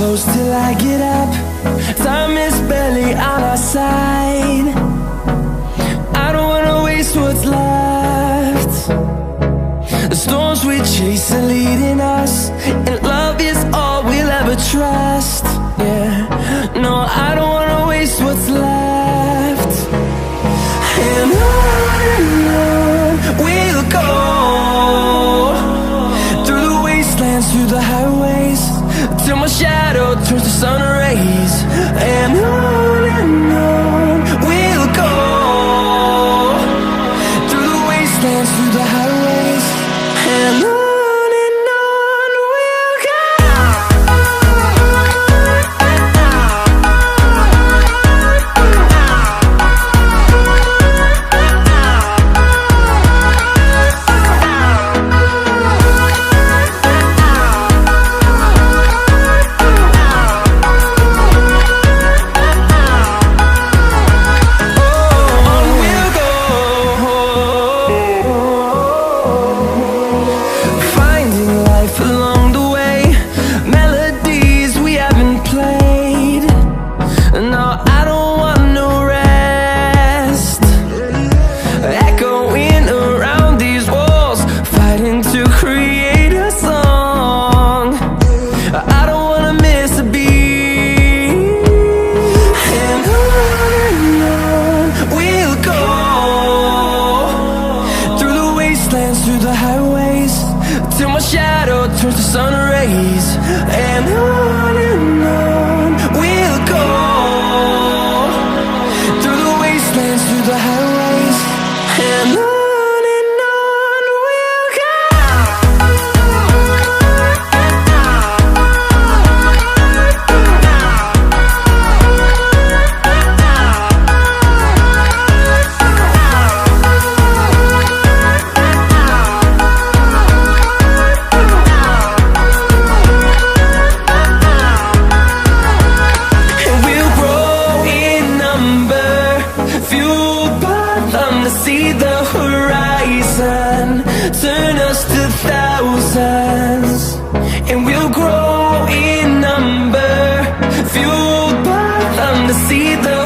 close till I get up. Time is barely on our side. I don't wanna waste what's left. The storms we chase are leading us, and love is all we'll ever trust. Yeah, no, I don't wanna waste what's left. And on we'll go, through the wastelands, through the highways, till my shadow turns to sun rays. And on we'll go, through the wastelands, through the highways, and on we'll go. Through the highways, till my shadow turns to sun rays. And on we'll go, through the wastelands, through the highways, and on we'll go. See the horizon turn us to thousands, and we'll grow in number, fueled by them to see the